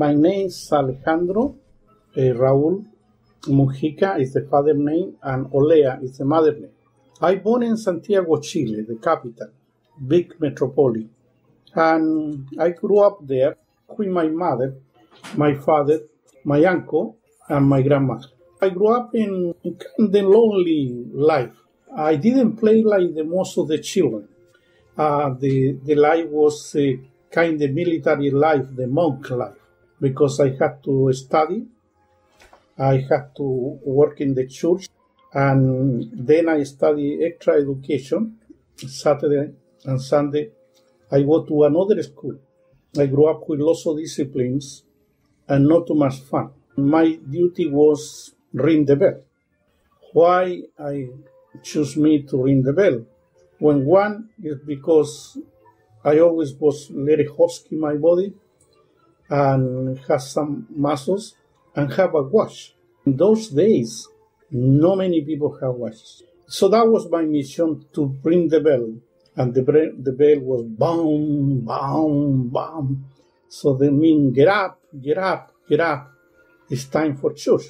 My name is Alejandro. Raúl Mujica is the father name, and Olea is the mother name. I born in Santiago, Chile, the capital, big metropolis. And I grew up there with my mother, my father, my uncle, and my grandmother. I grew up in kind of lonely life. I didn't play like the most of the children. The life was kind of military life, the monk life, because I had to study, I had to work in the church, and then I study extra education. Saturday and Sunday, I go to another school. I grew up with lots of disciplines and not too much fun. My duty was ring the bell. Why I choose me to ring the bell? When one is because I always was very husky in my body and has some muscles and have a watch. In those days, not many people have watches. So that was my mission, to ring the bell. And the bell was boom, boom, boom. So they mean, get up, get up, get up. It's time for church.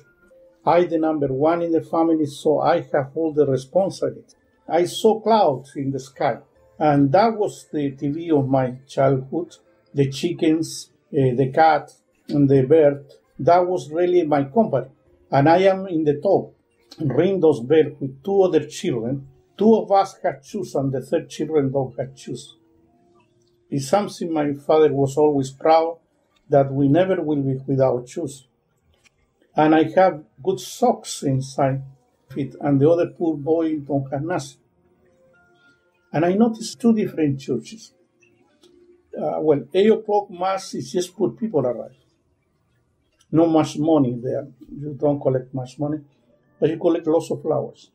I, the number one in the family, so I have all the responsibility. I saw clouds in the sky, and that was the TV of my childhood. The chickens, the cat, and the bird. That was really my company. And I am in the top, ring those bells with two other children. Two of us had shoes, and the third children don't have shoes. It's something my father was always proud, that we never will be without shoes. And I have good socks inside it, and the other poor boy don't have nothing. And I noticed two different churches. 8 o'clock mass is just poor people arrive. Not much money there. You don't collect much money, but you collect lots of flowers.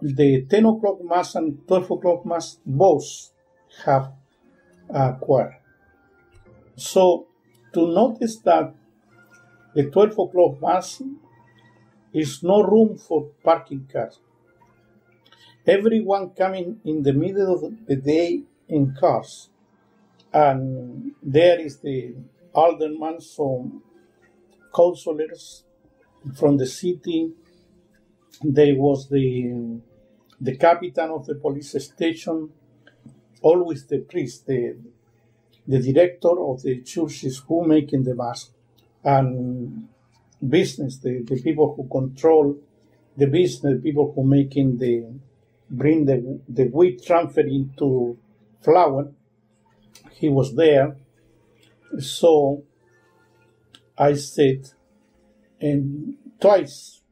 The 10 o'clock mass and 12 o'clock mass both have a choir. So to notice that the 12 o'clock mass is no room for parking cars. Everyone coming in the middle of the day in cars. And there is the alderman, some councillors from the city. There was the captain of the police station, always the priest, the director of the churches who making the mass, and business, the people who control the business, the people who bring the wheat transfer into flour. He was there. So I said, and twice,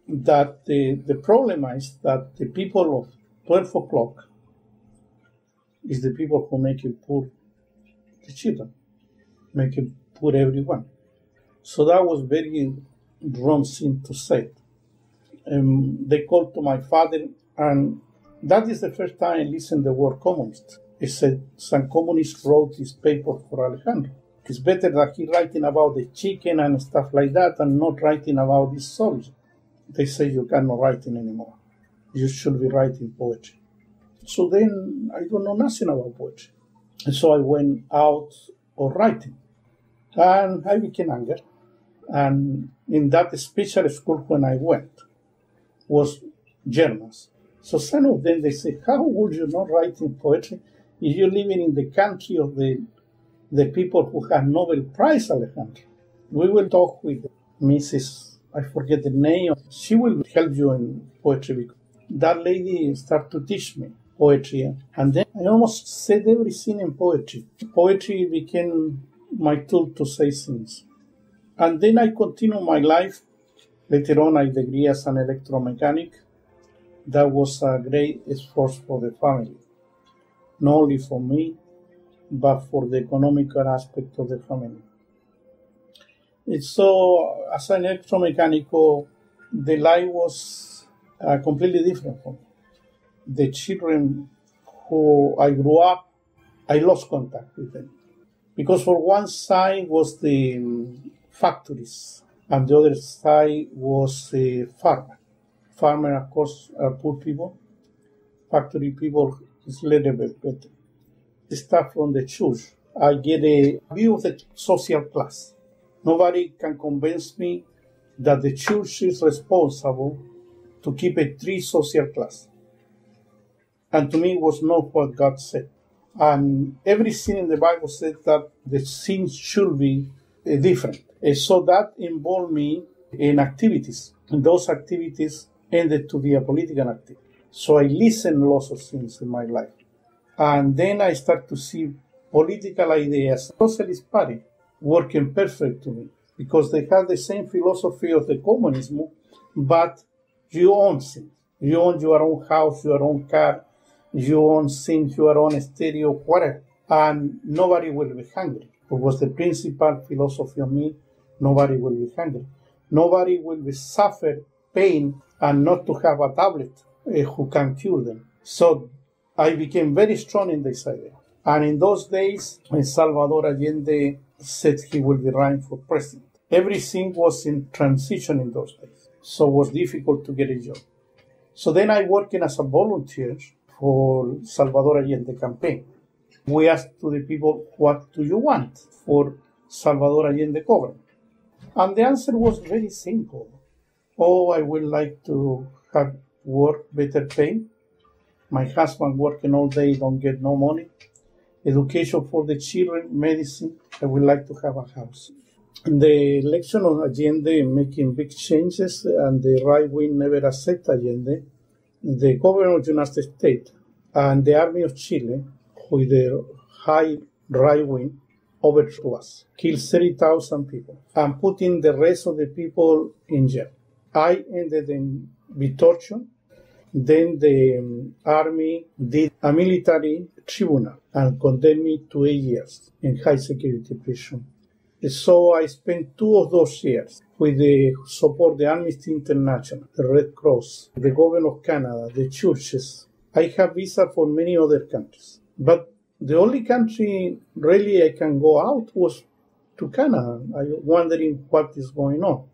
that the problem is that the people of 12 o'clock is the people who make it poor the children, make it poor everyone. So that was very wrong thing to say. They called to my father, and that is the first time I listened the word communist. It said some communist wrote this paper for Alejandro. It's better that he writing about the chicken and stuff like that and not writing about this subject. They say you cannot writing anymore. You should be writing poetry. So then I don't know nothing about poetry. And so I went out of writing. And I became angry. And in that special school when I went was Germans. So some of them, they say, how would you not writing poetry if you're living in the country of the people who have Nobel Prize, Alejandro? We will talk with Mrs. I forget the name. She will help you in poetry. That lady started to teach me poetry. And then I almost said everything in poetry. Poetry became my tool to say things. And then I continued my life. Later on, I degree as an electromechanic. That was a great effort for the family. Not only for me, but for the economical aspect of the family. So, as an electromechanic, the life was completely different for me. The children who I grew up, I lost contact with them. Because for one side was the factories, and the other side was the farmer. Farmer, of course, are poor people. Factory people is a little bit better. The stuff from the church, I get a view of the social class. Nobody can convince me that the church is responsible to keep a three social class. And to me, it was not what God said. And every sin in the Bible said that the sins should be different. And so that involved me in activities. And those activities ended to be a political activity. So I listened lots of things in my life. And then I start to see political ideas, Socialist Party, working perfect to me because they have the same philosophy of the communism, but you own things. You own your own house, your own car, you own things, your own stereo, whatever. And nobody will be hungry. It was the principal philosophy of me. Nobody will be hungry. Nobody will be suffer pain and not to have a tablet who can cure them. So I became very strong in this idea. And in those days, when Salvador Allende said he will be running for president, everything was in transition in those days. So it was difficult to get a job. So then I worked as a volunteer for Salvador Allende campaign. We asked to the people, what do you want for Salvador Allende government? And the answer was very simple. Oh, I would like to have work, better pay. My husband working all day, don't get no money. Education for the children, medicine. I would like to have a house. The election of Allende making big changes, and the right wing never accept Allende. The governor of the United States and the army of Chile, with the high right wing, overthrew us, killed 30,000 people, and putting the rest of the people in jail. I ended in be tortured. Then the army did a military tribunal and condemned me to 8 years in high security prison. So I spent 2 of those years with the support of the Amnesty International, the Red Cross, the government of Canada, the churches. I have visa for many other countries. But the only country really I can go out was to Canada. I'm wondering what is going on.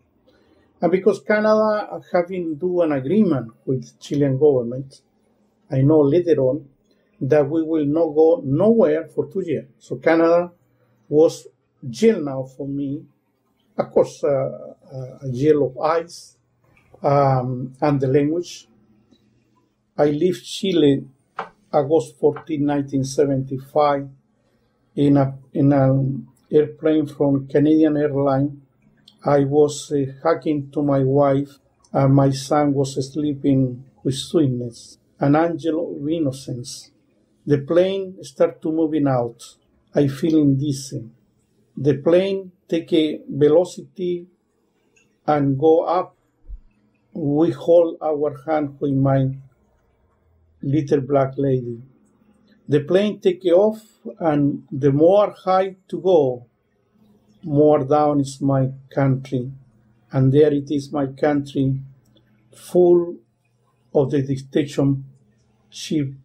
And because Canada having do an agreement with Chilean government, I know later on that we will not go nowhere for 2 years. So Canada was jail now for me. Of course, a jail of ice and the language. I left Chile August 14, 1975 in an airplane from Canadian Airlines. I was hugging to my wife, and my son was sleeping with sweetness, an angel of innocence. The plane started moving out. I feel indecent. The plane take a velocity and go up. We hold our hand with my little black lady. The plane take off, and the more high to go, more down is my country, and there it is, my country, full of the dictatorship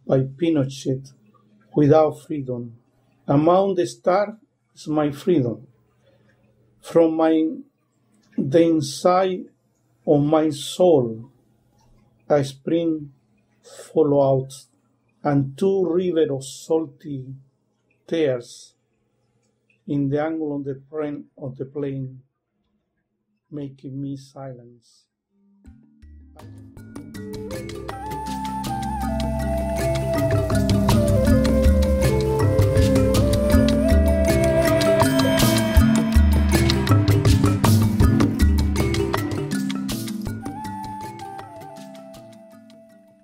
by Pinochet, without freedom. Among the stars is my freedom. From the inside of my soul, a spring follow out, and 2 rivers of salty tears in the angle of the plane, making me silence.